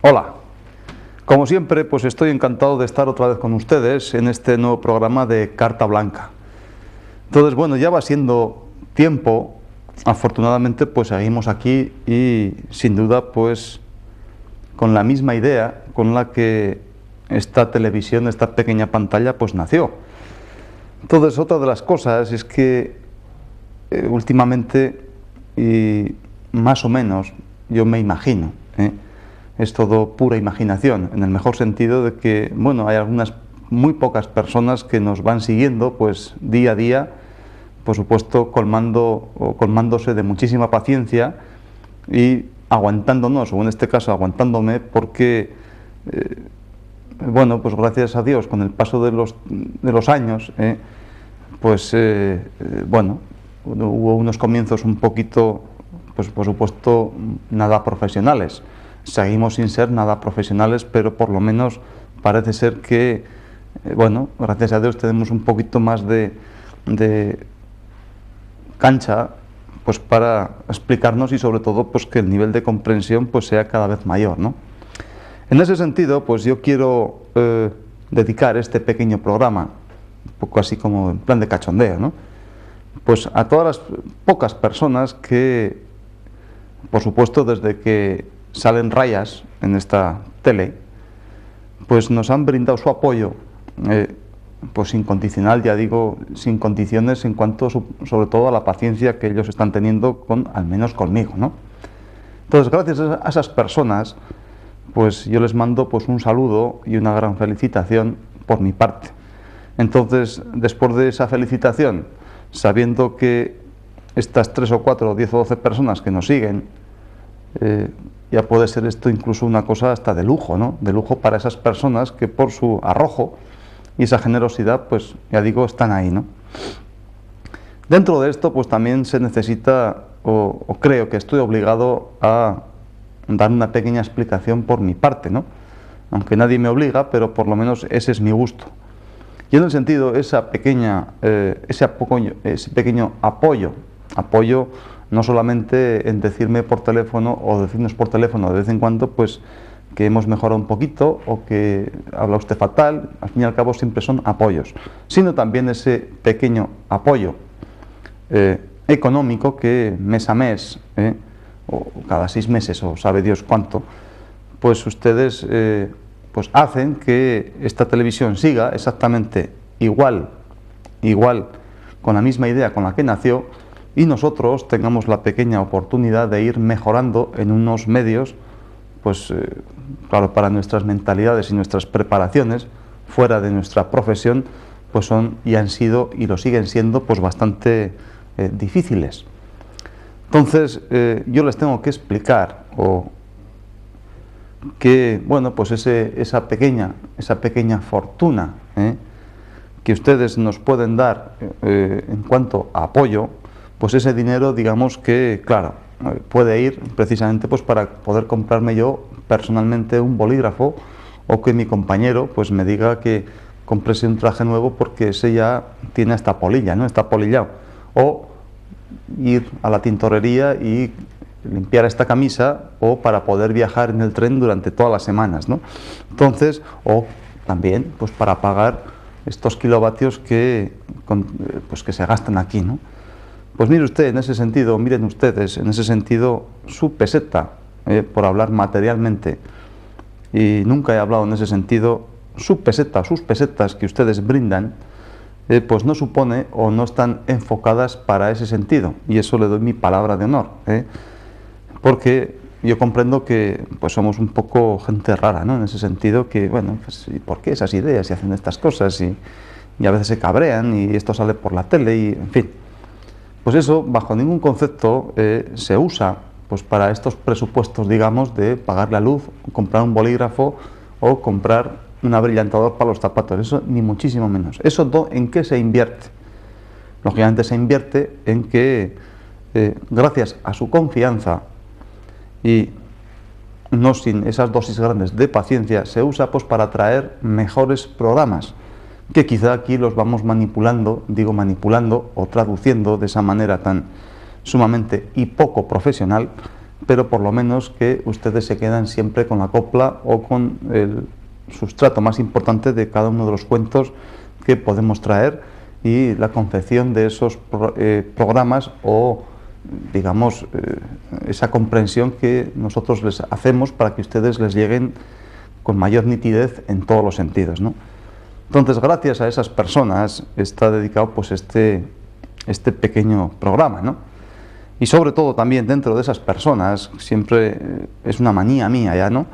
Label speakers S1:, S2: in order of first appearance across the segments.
S1: Hola, como siempre, pues estoy encantado de estar otra vez con ustedes en este nuevo programa de Carta Blanca. Entonces, bueno, ya va siendo tiempo, afortunadamente pues seguimos aquí y sin duda pues con la misma idea con la que esta televisión, esta pequeña pantalla pues nació. Entonces, otra de las cosas es que últimamente, y más o menos, yo me imagino, es todo pura imaginación, en el mejor sentido de que, bueno, hay algunas muy pocas personas que nos van siguiendo, pues día a día, por supuesto, colmándose de muchísima paciencia y aguantándonos, o en este caso aguantándome, porque, bueno, pues gracias a Dios, con el paso de los años, bueno, hubo unos comienzos un poquito, pues por supuesto, nada profesionales. Seguimos sin ser nada profesionales, pero por lo menos parece ser que, bueno, gracias a Dios tenemos un poquito más de cancha pues para explicarnos y sobre todo pues que el nivel de comprensión pues sea cada vez mayor, ¿no? En ese sentido, pues yo quiero dedicar este pequeño programa, un poco así como en plan de cachondeo, ¿no? Pues a todas las pocas personas que, por supuesto, desde que salen rayas en esta tele, pues nos han brindado su apoyo, pues incondicional, ya digo, sin condiciones en cuanto sobre todo a la paciencia que ellos están teniendo al menos conmigo, ¿no? Entonces, gracias a esas personas, pues yo les mando pues un saludo y una gran felicitación por mi parte. Entonces, después de esa felicitación, sabiendo que estas 3 o 4 o 10 o 12 personas que nos siguen, ya puede ser esto incluso una cosa hasta de lujo, ¿no? De lujo para esas personas que por su arrojo y esa generosidad, pues ya digo, están ahí, ¿no? Dentro de esto, pues también se necesita, o creo que estoy obligado a dar una pequeña explicación por mi parte, ¿no? Aunque nadie me obliga, pero por lo menos ese es mi gusto. Y en el sentido, ese pequeño apoyo no solamente en decirme por teléfono o decirnos por teléfono de vez en cuando, pues que hemos mejorado un poquito o que habla usted fatal, al fin y al cabo siempre son apoyos, sino también ese pequeño apoyo económico que mes a mes, o cada 6 meses o sabe Dios cuánto, pues ustedes pues hacen que esta televisión siga exactamente igual, con la misma idea con la que nació, y nosotros tengamos la pequeña oportunidad de ir mejorando en unos medios, pues claro, para nuestras mentalidades y nuestras preparaciones fuera de nuestra profesión, pues son y han sido y lo siguen siendo pues bastante difíciles. Entonces yo les tengo que explicar que, bueno, pues esa pequeña fortuna que ustedes nos pueden dar en cuanto a apoyo, pues ese dinero, digamos que, claro, puede ir precisamente pues para poder comprarme yo personalmente un bolígrafo, o que mi compañero pues me diga que comprese un traje nuevo porque ese ya tiene esta polilla, ¿no? Está polillado. O ir a la tintorería y limpiar esta camisa, o para poder viajar en el tren durante todas las semanas, ¿no? Entonces, o también pues para pagar estos kilovatios que se gastan aquí, ¿no? Pues mire usted, en ese sentido, miren ustedes, en ese sentido, su peseta, por hablar materialmente, y nunca he hablado en ese sentido, su peseta, sus pesetas que ustedes brindan, pues no supone o no están enfocadas para ese sentido, y eso le doy mi palabra de honor, porque yo comprendo que pues somos un poco gente rara, ¿no? En ese sentido que, bueno, pues ¿por qué esas ideas y hacen estas cosas? Y a veces se cabrean y esto sale por la tele y, en fin. Pues eso, bajo ningún concepto, se usa pues para estos presupuestos, digamos, de pagar la luz, comprar un bolígrafo o comprar un abrillantador para los zapatos. Eso ni muchísimo menos. ¿Eso en qué se invierte? Lógicamente se invierte en que, gracias a su confianza y no sin esas dosis grandes de paciencia, se usa pues para traer mejores programas, que quizá aquí los vamos manipulando, digo manipulando o traduciendo de esa manera tan sumamente y poco profesional, pero por lo menos que ustedes se quedan siempre con la copla o con el sustrato más importante de cada uno de los cuentos que podemos traer y la confección de esos programas o, digamos, esa comprensión que nosotros les hacemos para que ustedes les lleguen con mayor nitidez en todos los sentidos, ¿no? Entonces, gracias a esas personas está dedicado pues este pequeño programa, ¿no? Y sobre todo también dentro de esas personas, siempre es una manía mía ya, ¿no?,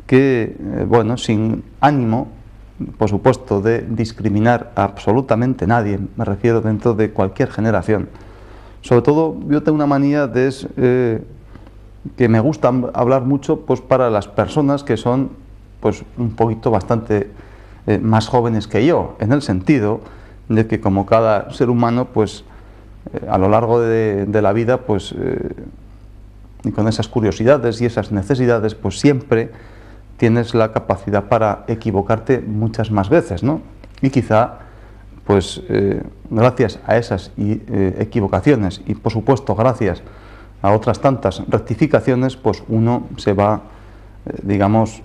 S1: que, bueno, sin ánimo, por supuesto, de discriminar a absolutamente nadie, me refiero dentro de cualquier generación. Sobre todo, yo tengo una manía de que me gusta hablar mucho pues para las personas que son pues un poquito bastante más jóvenes que yo, en el sentido de que como cada ser humano pues a lo largo de la vida pues y con esas curiosidades y esas necesidades pues siempre tienes la capacidad para equivocarte muchas más veces, ¿no? Y quizá pues gracias a esas equivocaciones y por supuesto gracias a otras tantas rectificaciones pues uno se va digamos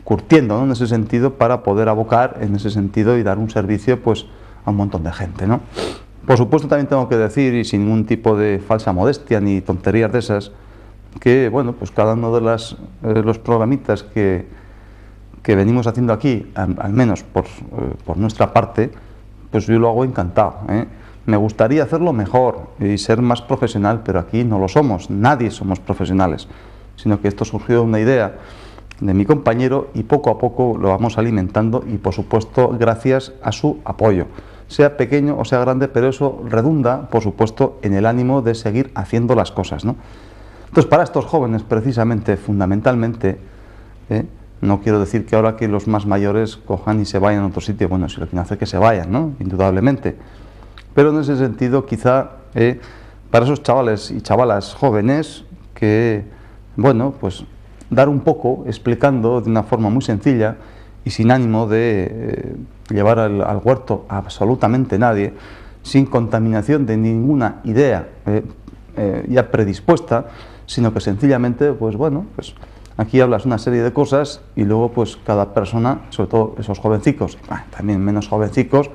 S1: curtiendo, ¿no?, en ese sentido, para poder abocar en ese sentido y dar un servicio pues a un montón de gente, ¿no? Por supuesto también tengo que decir, y sin ningún tipo de falsa modestia ni tonterías de esas, que bueno, pues cada uno de los programitas que venimos haciendo aquí, al menos por nuestra parte, pues yo lo hago encantado, ¿eh? Me gustaría hacerlo mejor y ser más profesional, pero aquí no lo somos, nadie somos profesionales, sino que esto surgió de una idea de mi compañero y poco a poco lo vamos alimentando y por supuesto gracias a su apoyo, sea pequeño o sea grande, pero eso redunda por supuesto en el ánimo de seguir haciendo las cosas, ¿no? Entonces para estos jóvenes precisamente, fundamentalmente, no quiero decir que ahora que los más mayores cojan y se vayan a otro sitio, bueno, si lo quieren hacer que se vayan, ¿no?, indudablemente, pero en ese sentido quizá para esos chavales y chavalas jóvenes que, bueno, pues dar un poco, explicando de una forma muy sencilla y sin ánimo de llevar al huerto a absolutamente nadie, sin contaminación de ninguna idea ya predispuesta, sino que sencillamente, pues bueno, pues aquí hablas una serie de cosas y luego pues cada persona, sobre todo esos jovencicos, también menos jovencicos,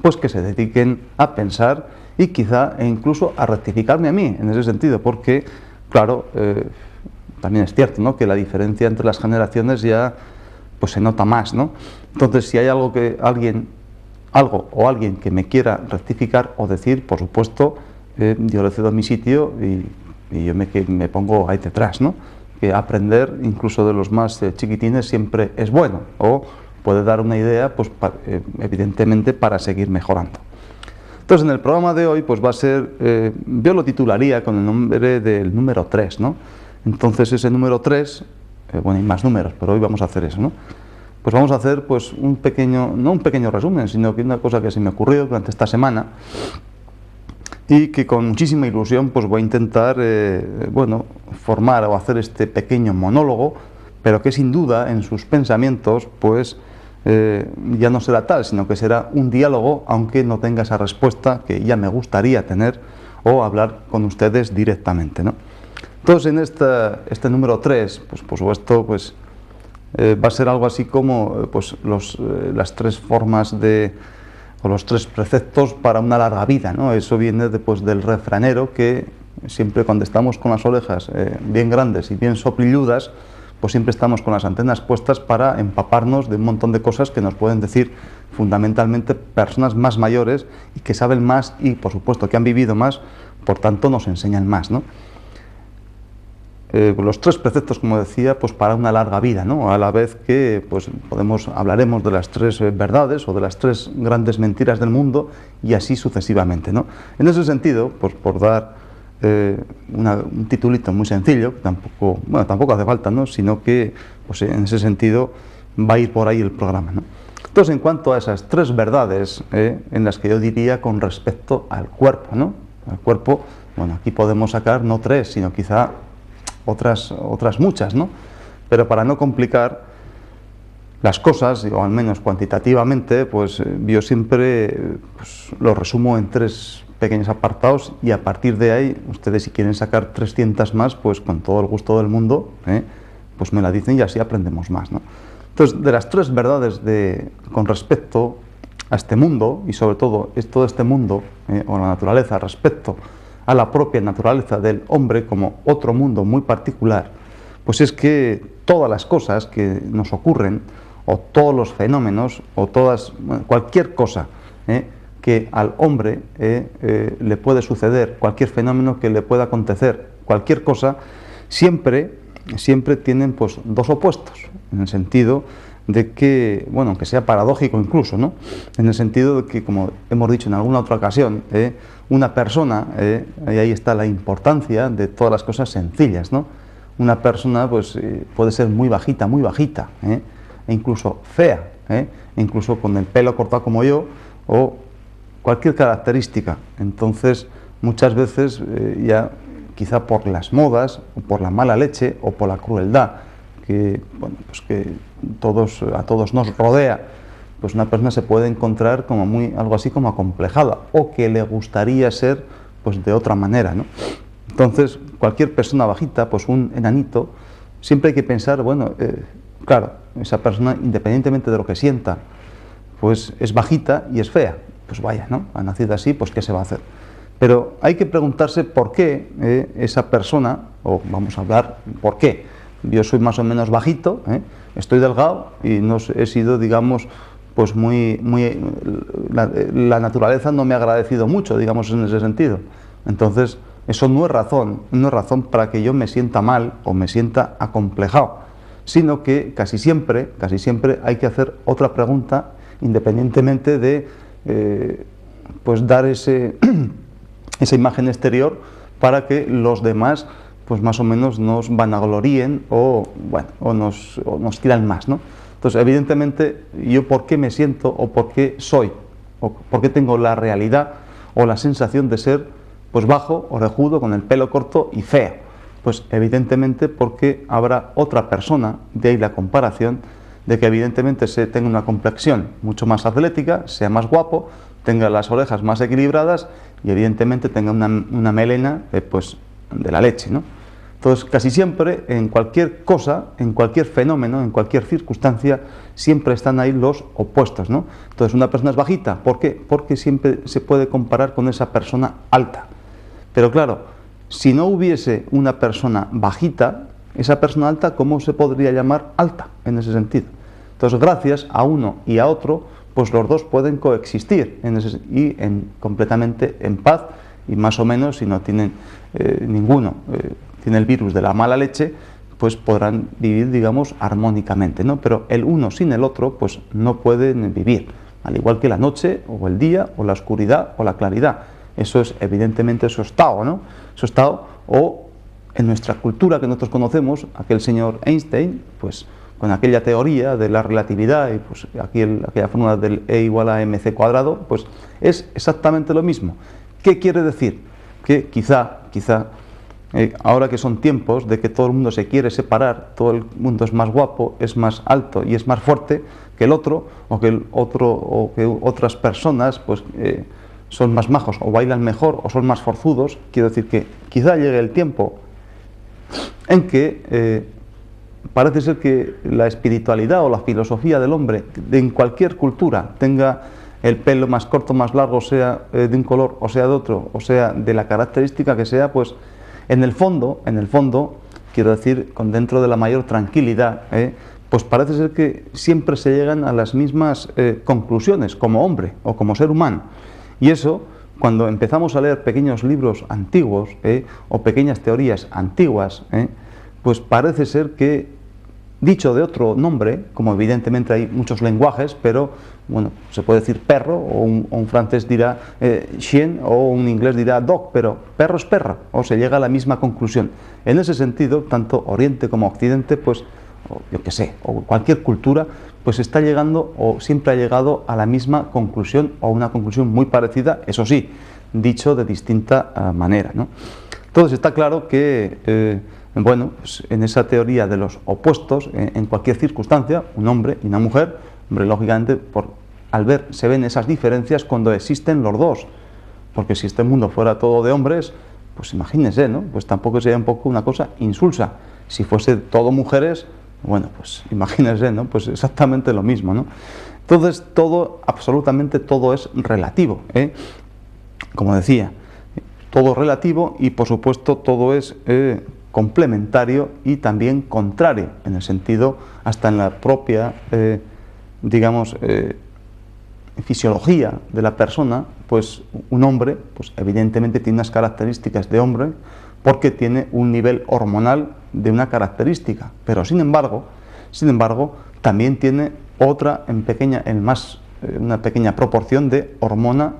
S1: pues que se dediquen a pensar y quizá e incluso a rectificarme a mí en ese sentido, porque claro, también es cierto, ¿no?, que la diferencia entre las generaciones ya pues se nota más, ¿no? Entonces, si hay algo o alguien que me quiera rectificar o decir, por supuesto, yo le cedo mi sitio y yo me pongo ahí detrás, ¿no? Que aprender, incluso de los más chiquitines, siempre es bueno o puede dar una idea, pues evidentemente, para seguir mejorando. Entonces, en el programa de hoy, pues va a ser, yo lo titularía con el nombre del número 3, ¿no? Entonces ese número 3, bueno, hay más números, pero hoy vamos a hacer eso, ¿no? Pues vamos a hacer pues un pequeño, no un pequeño resumen, sino que una cosa que se me ocurrió durante esta semana y que con muchísima ilusión pues voy a intentar, bueno, formar o hacer este pequeño monólogo, pero que sin duda en sus pensamientos pues ya no será tal, sino que será un diálogo, aunque no tenga esa respuesta que ya me gustaría tener o hablar con ustedes directamente, ¿no? Entonces en este número 3, pues por supuesto, pues va a ser algo así como pues las tres formas o los tres preceptos para una larga vida, ¿no? Eso viene después del refranero, que siempre cuando estamos con las orejas bien grandes y bien soprilludas, pues siempre estamos con las antenas puestas para empaparnos de un montón de cosas que nos pueden decir fundamentalmente personas más mayores y que saben más y por supuesto que han vivido más, por tanto nos enseñan más, ¿no? Los tres preceptos, como decía, pues para una larga vida, ¿no? A la vez que pues hablaremos de las tres verdades o de las tres grandes mentiras del mundo y así sucesivamente, ¿no? En ese sentido, pues por dar un titulito muy sencillo, que tampoco hace falta, ¿no?, sino que pues en ese sentido va a ir por ahí el programa, ¿no? Entonces, en cuanto a esas tres verdades en las que yo diría con respecto al cuerpo, ¿no? Al cuerpo, bueno, aquí podemos sacar no tres, sino quizá otras muchas, ¿no? Pero para no complicar las cosas, o al menos cuantitativamente, pues yo siempre pues, lo resumo en tres pequeños apartados, y a partir de ahí, ustedes si quieren sacar 300 más, pues con todo el gusto del mundo, pues me la dicen y así aprendemos más, ¿no? Entonces, de las 3 verdades con respecto a este mundo, y sobre todo todo este mundo, o la naturaleza, respecto a la propia naturaleza del hombre como otro mundo muy particular, pues es que todas las cosas que nos ocurren, o todos los fenómenos, o cualquier cosa que al hombre le puede suceder, cualquier fenómeno que le pueda acontecer, cualquier cosa, siempre tienen pues 2 opuestos, en el sentido de que, bueno, aunque sea paradójico incluso, ¿no? En el sentido de que, como hemos dicho en alguna otra ocasión, una persona, y ahí está la importancia de todas las cosas sencillas, ¿no? Una persona pues puede ser muy bajita, e incluso fea, incluso con el pelo cortado como yo, o cualquier característica. Entonces, muchas veces ya quizá por las modas, o por la mala leche, o por la crueldad que, bueno, pues que a todos nos rodea, pues una persona se puede encontrar como algo así como acomplejada, o que le gustaría ser pues de otra manera, ¿no? Entonces, cualquier persona bajita, pues un enanito, siempre hay que pensar, bueno, claro, esa persona, independientemente de lo que sienta, pues es bajita y es fea, pues vaya, ¿no? Ha nacido así, pues ¿qué se va a hacer? Pero hay que preguntarse por qué esa persona, o vamos a hablar, ¿por qué? Yo soy más o menos bajito, estoy delgado y no he sido, digamos, pues la naturaleza no me ha agradecido mucho, digamos, en ese sentido. Entonces, eso no es razón para que yo me sienta mal o me sienta acomplejado, sino que casi siempre hay que hacer otra pregunta, independientemente de pues dar esa imagen exterior para que los demás pues más o menos nos vanagloríen o nos tiran más, ¿no? Entonces, evidentemente, yo por qué me siento o por qué soy, o por qué tengo la realidad o la sensación de ser pues bajo, orejudo, con el pelo corto y feo. Pues evidentemente porque habrá otra persona, de ahí la comparación, de que evidentemente tenga una complexión mucho más atlética, sea más guapo, tenga las orejas más equilibradas y evidentemente tenga una melena pues de la leche, ¿no? Entonces, casi siempre, en cualquier cosa, en cualquier fenómeno, en cualquier circunstancia, siempre están ahí los opuestos, ¿no? Entonces, una persona es bajita, ¿por qué? Porque siempre se puede comparar con esa persona alta. Pero claro, si no hubiese una persona bajita, esa persona alta, ¿cómo se podría llamar alta en ese sentido? Entonces, gracias a uno y a otro, pues los dos pueden coexistir completamente en paz, y más o menos, si no tienen ninguno tiene el virus de la mala leche, pues podrán vivir, digamos, armónicamente, ¿no? Pero el uno sin el otro, pues no pueden vivir, al igual que la noche, o el día, o la oscuridad, o la claridad. Eso es evidentemente su estado, ¿no? Su estado, o en nuestra cultura que nosotros conocemos, aquel señor Einstein, pues con aquella teoría de la relatividad y pues aquella fórmula del E igual a mc cuadrado, pues es exactamente lo mismo. ¿Qué quiere decir? Que quizá ahora que son tiempos de que todo el mundo se quiere separar, todo el mundo es más guapo, es más alto y es más fuerte que el otro, o que otras personas pues son más majos o bailan mejor o son más forzudos, quiero decir que quizá llegue el tiempo en que parece ser que la espiritualidad o la filosofía del hombre en cualquier cultura tenga el pelo más corto, más largo, sea de un color o sea de otro, o sea de la característica que sea, pues en el fondo, quiero decir, dentro de la mayor tranquilidad, pues parece ser que siempre se llegan a las mismas conclusiones como hombre o como ser humano. Y eso, cuando empezamos a leer pequeños libros antiguos o pequeñas teorías antiguas, pues parece ser que, dicho de otro nombre, como evidentemente hay muchos lenguajes, pero bueno, se puede decir perro, o un francés dirá chien, o un inglés dirá dog, pero perro es perra, o se llega a la misma conclusión. En ese sentido, tanto Oriente como Occidente, pues, o yo qué sé, o cualquier cultura, pues está llegando, o siempre ha llegado a la misma conclusión, o una conclusión muy parecida, eso sí, dicho de distinta manera, ¿no? Entonces está claro que bueno, pues en esa teoría de los opuestos, en cualquier circunstancia, un hombre y una mujer, hombre, lógicamente, al ver, se ven esas diferencias cuando existen los dos. porque si este mundo fuera todo de hombres, pues imagínense, ¿no? Pues tampoco sería un poco una cosa insulsa. Si fuese todo mujeres, bueno, pues imagínense, ¿no? Pues exactamente lo mismo, ¿no? Entonces, todo, absolutamente todo es relativo, ¿eh? Como decía, todo relativo y, por supuesto, todo es complementario y también contrario, en el sentido, hasta en la propia, digamos, fisiología de la persona, pues un hombre, pues evidentemente tiene unas características de hombre porque tiene un nivel hormonal de una característica, pero sin embargo, también tiene otra una pequeña proporción de hormona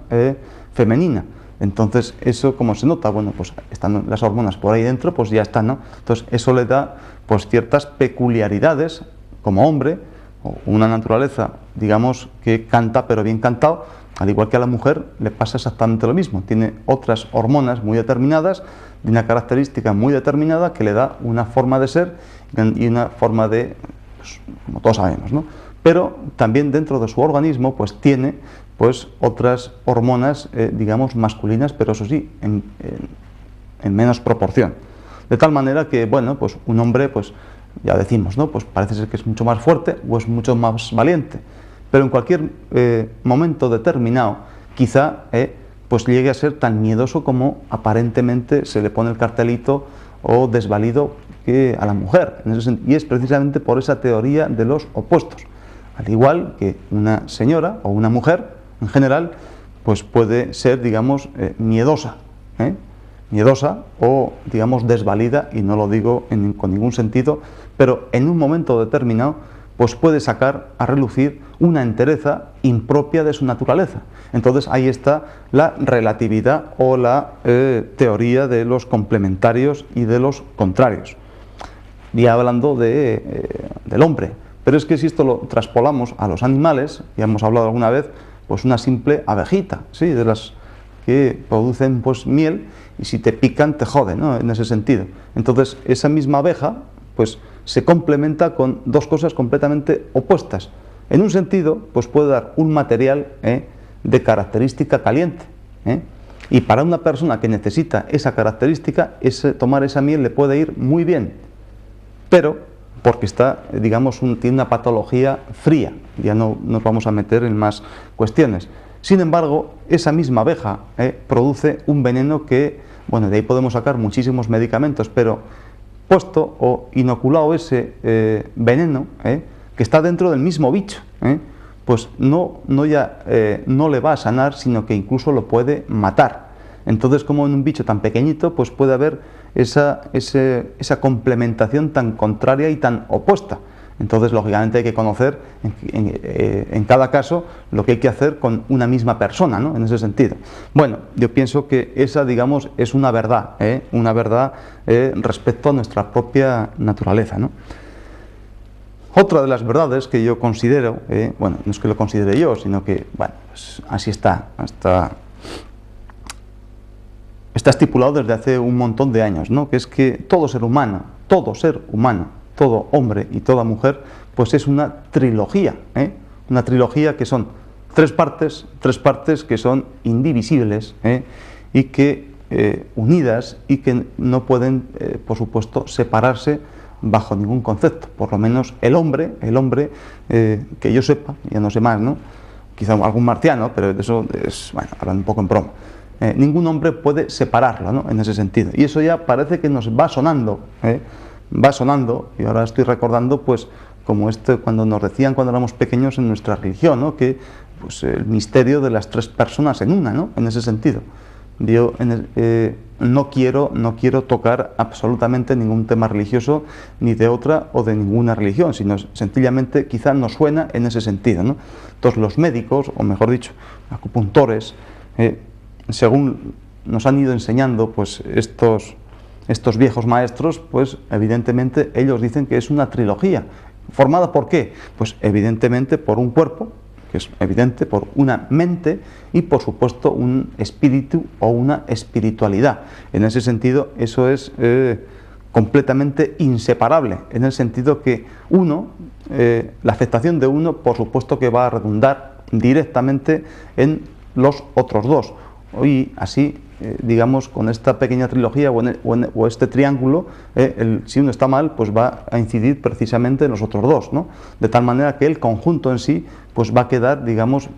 S1: femenina. Entonces, eso, ¿cómo se nota? Bueno, pues están las hormonas por ahí dentro, pues ya están, ¿no? Entonces, eso le da, pues, ciertas peculiaridades como hombre, o una naturaleza, digamos, que canta, pero bien cantado, al igual que a la mujer le pasa exactamente lo mismo. Tiene otras hormonas muy determinadas, de una característica muy determinada, que le da una forma de ser y una forma de, pues, como todos sabemos, ¿no? Pero también dentro de su organismo, pues tiene, pues, otras hormonas, digamos, masculinas, pero eso sí, en menos proporción. De tal manera que, bueno, pues un hombre, pues ya decimos, ¿no? Pues parece ser que es mucho más fuerte o es mucho más valiente, pero en cualquier momento determinado, quizá, pues llegue a ser tan miedoso como aparentemente se le pone el cartelito o desvalido que a la mujer. Y es precisamente por esa teoría de los opuestos. Al igual que una señora o una mujer, en general, pues puede ser, digamos, miedosa, miedosa o, digamos, desvalida, y no lo digo con ningún sentido, pero en un momento determinado, pues puede sacar a relucir una entereza impropia de su naturaleza. Entonces ahí está la relatividad o la teoría de los complementarios y de los contrarios. Ya hablando del hombre. Pero es que si esto lo traspolamos a los animales, ya hemos hablado alguna vez, pues una simple abejita, ¿sí? De las que producen, pues, miel, y si te pican te joden, ¿no? En ese sentido. Entonces esa misma abeja, pues, se complementa con dos cosas completamente opuestas. En un sentido, pues puede dar un material de característica caliente, y para una persona que necesita esa característica, tomar esa miel le puede ir muy bien, pero porque está, digamos, tiene una patología fría. Ya no nos vamos a meter en más cuestiones. Sin embargo, esa misma abeja produce un veneno que, bueno, de ahí podemos sacar muchísimos medicamentos, pero puesto o inoculado ese veneno que está dentro del mismo bicho, pues no le va a sanar, sino que incluso lo puede matar. Entonces, como en un bicho tan pequeñito, pues puede haber esa complementación tan contraria y tan opuesta. Entonces, lógicamente, hay que conocer en cada caso lo que hay que hacer con una misma persona, ¿no? En ese sentido. Bueno, yo pienso que esa, digamos, es una verdad respecto a nuestra propia naturaleza, ¿no? Otra de las verdades que yo considero, bueno, no es que lo considere yo, sino que, bueno, pues así está estipulado desde hace un montón de años, ¿no? Que es que todo ser humano, todo hombre y toda mujer, pues es una trilogía, una trilogía que son tres partes que son indivisibles, y que unidas, y que no pueden, por supuesto, separarse bajo ningún concepto. Por lo menos el hombre, que yo sepa, ya no sé más, ¿no? Quizá algún marciano, pero de eso es, bueno, hablando un poco en broma. Ningún hombre puede separarlo, ¿no? En ese sentido. Y eso ya parece que nos va sonando, y ahora estoy recordando, pues, como cuando nos decían cuando éramos pequeños en nuestra religión, ¿no? Que, pues, el misterio de las tres personas en una, ¿no? En ese sentido. Yo no quiero tocar absolutamente ningún tema religioso, ni de otra o de ninguna religión, sino sencillamente quizá nos suena en ese sentido, ¿no? Entonces los médicos, o mejor dicho, acupuntores, según nos han ido enseñando, pues, estos viejos maestros, pues evidentemente ellos dicen que es una trilogía. ¿Formada por qué? Pues evidentemente por un cuerpo, que es evidente, por una mente y, por supuesto, un espíritu o una espiritualidad. En ese sentido, eso es completamente inseparable, en el sentido que la afectación de uno, por supuesto que va a redundar directamente en los otros dos, Y así, digamos, con esta pequeña trilogía o este triángulo, si uno está mal, pues va a incidir precisamente en los otros dos, ¿no? De tal manera que el conjunto en sí pues va a quedar, digamos,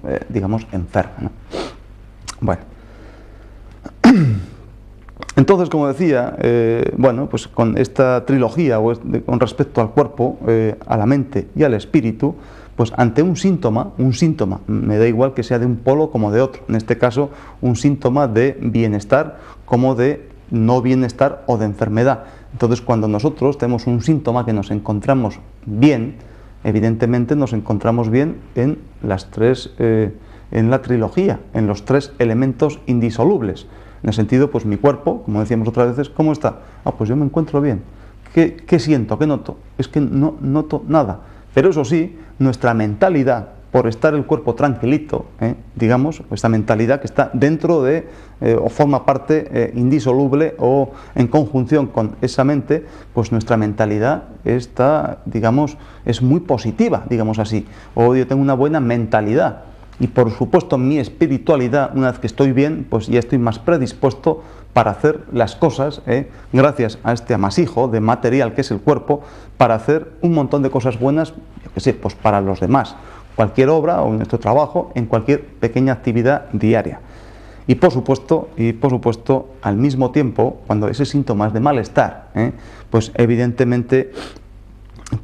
S1: enfermo, ¿no? Bueno. Entonces, como decía, bueno, pues con esta trilogía con respecto al cuerpo, a la mente y al espíritu, pues ante un síntoma, me da igual que sea de un polo como de otro, en este caso un síntoma de bienestar como de no bienestar o de enfermedad. Entonces, cuando nosotros tenemos un síntoma que nos encontramos bien, evidentemente nos encontramos bien en en la trilogía, en los tres elementos indisolubles. En el sentido, pues mi cuerpo, como decíamos otras veces, ¿cómo está? Ah, pues yo me encuentro bien. ¿Qué siento? ¿Qué noto? Es que no noto nada. Pero eso sí, nuestra mentalidad, por estar el cuerpo tranquilito, digamos, esta mentalidad que está dentro de, o forma parte indisoluble o en conjunción con esa mente, pues nuestra mentalidad está, digamos, es muy positiva, digamos así. O yo tengo una buena mentalidad. Y por supuesto mi espiritualidad, una vez que estoy bien, pues ya estoy más predispuesto para hacer las cosas, gracias a este amasijo de material que es el cuerpo, para hacer un montón de cosas buenas, yo qué sé, pues para los demás, cualquier obra o nuestro trabajo, en cualquier pequeña actividad diaria. Y por supuesto, al mismo tiempo, cuando ese síntoma es de malestar, pues evidentemente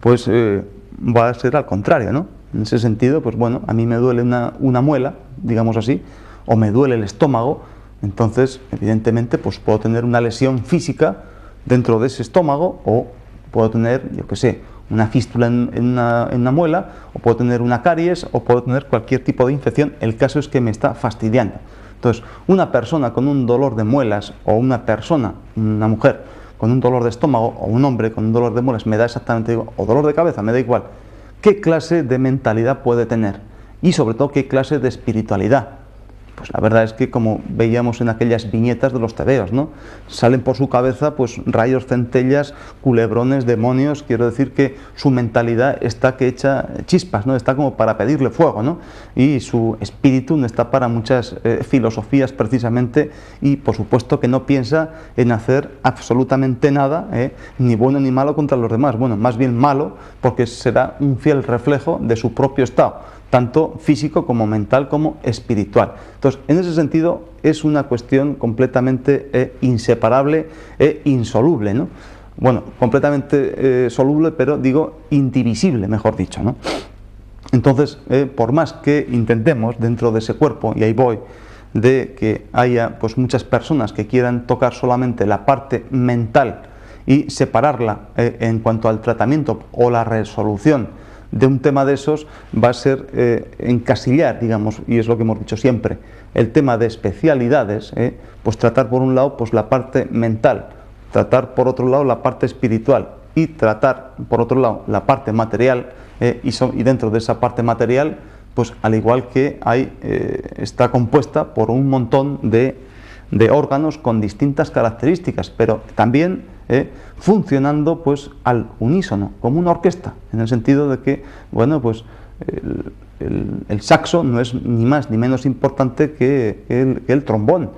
S1: pues, va a ser al contrario, ¿no? En ese sentido, pues bueno, a mí me duele una muela, digamos así, o me duele el estómago, entonces, evidentemente, pues puedo tener una lesión física dentro de ese estómago, o puedo tener, yo qué sé, una fístula en una muela, o puedo tener una caries, o puedo tener cualquier tipo de infección. El caso es que me está fastidiando. Entonces, una persona con un dolor de muelas, o una mujer con un dolor de estómago, o un hombre con un dolor de muelas, me da exactamente igual, o dolor de cabeza, me da igual. ¿Qué clase de mentalidad puede tener? Y sobre todo, ¿qué clase de espiritualidad? Pues la verdad es que, como veíamos en aquellas viñetas de los tebeos, ¿no? Salen por su cabeza pues rayos, centellas, culebrones, demonios. Quiero decir que su mentalidad está que echa chispas, ¿no? Está como para pedirle fuego, ¿no? Y su espíritu no está para muchas filosofías precisamente, y por supuesto que no piensa en hacer absolutamente nada, ni bueno ni malo contra los demás. Bueno, más bien malo, porque será un fiel reflejo de su propio estado, tanto físico como mental como espiritual. Entonces, en ese sentido, es una cuestión completamente inseparable e insoluble, ¿no? Bueno, completamente soluble, pero digo indivisible, mejor dicho, ¿no? Entonces, por más que intentemos dentro de ese cuerpo, y ahí voy, de que haya pues muchas personas que quieran tocar solamente la parte mental y separarla en cuanto al tratamiento o la resolución de un tema de esos, va a ser encasillar, digamos, y es lo que hemos dicho siempre, el tema de especialidades, pues tratar por un lado pues la parte mental, tratar por otro lado la parte espiritual y tratar por otro lado la parte material, y dentro de esa parte material, pues al igual que está compuesta por un montón de órganos con distintas características, pero también funcionando pues al unísono, como una orquesta, en el sentido de que, bueno, pues el saxo no es ni más ni menos importante que el trombón,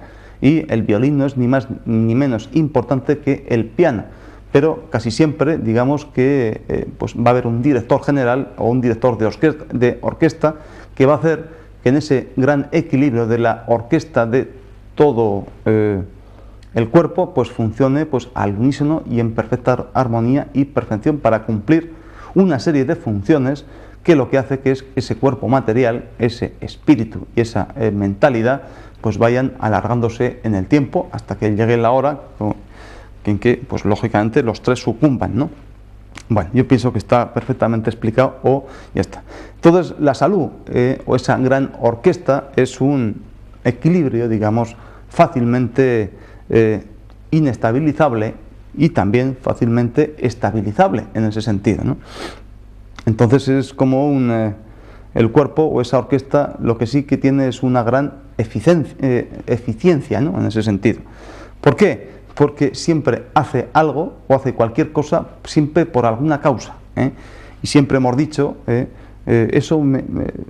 S1: y el violín no es ni más ni menos importante que el piano, pero casi siempre, digamos que pues va a haber un director general o un director de orquesta que va a hacer que en ese gran equilibrio de la orquesta de todo el cuerpo pues funcione pues al unísono y en perfecta armonía y perfección para cumplir una serie de funciones que lo que hace que es ese cuerpo material, ese espíritu y esa mentalidad pues vayan alargándose en el tiempo hasta que llegue la hora en que pues lógicamente los tres sucumban, ¿no? Bueno, yo pienso que está perfectamente explicado, o ya está. Entonces, la salud o esa gran orquesta es un equilibrio, digamos, fácilmente inestabilizable y también fácilmente estabilizable en ese sentido, ¿no? Entonces es como el cuerpo o esa orquesta lo que sí que tiene es una gran eficiencia, ¿no? En ese sentido. ¿Por qué? Porque siempre hace algo o hace cualquier cosa siempre por alguna causa, y siempre hemos dicho, eso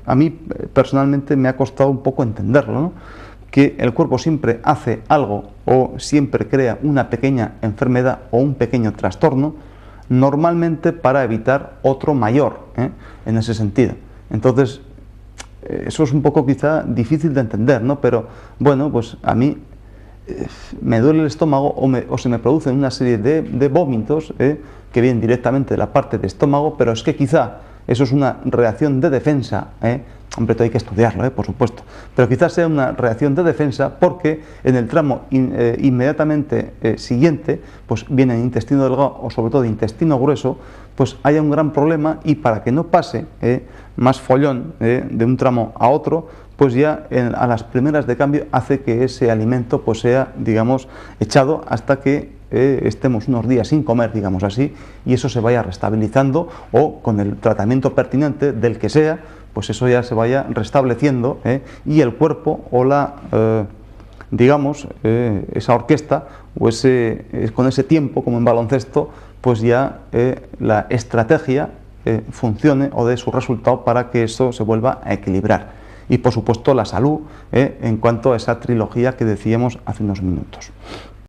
S1: a mí personalmente me ha costado un poco entenderlo, ¿no? que el cuerpo siempre hace algo o siempre crea una pequeña enfermedad o un pequeño trastorno, normalmente para evitar otro mayor, en ese sentido. Entonces, eso es un poco quizá difícil de entender, ¿no? Pero bueno, pues a mí me duele el estómago o se me producen una serie de vómitos que vienen directamente de la parte de estómago, pero es que quizá eso es una reacción de defensa, hombre, todo hay que estudiarlo, por supuesto, pero quizás sea una reacción de defensa porque en el tramo inmediatamente siguiente, pues viene el intestino delgado o sobre todo intestino grueso, pues haya un gran problema y para que no pase más follón de un tramo a otro, pues ya a las primeras de cambio hace que ese alimento pues sea, digamos, echado hasta que estemos unos días sin comer, digamos así, y eso se vaya restabilizando o con el tratamiento pertinente del que sea, pues eso ya se vaya restableciendo y el cuerpo o la, digamos, esa orquesta o con ese tiempo, como en baloncesto, pues ya la estrategia funcione o dé su resultado para que eso se vuelva a equilibrar. Y por supuesto la salud en cuanto a esa trilogía que decíamos hace unos minutos.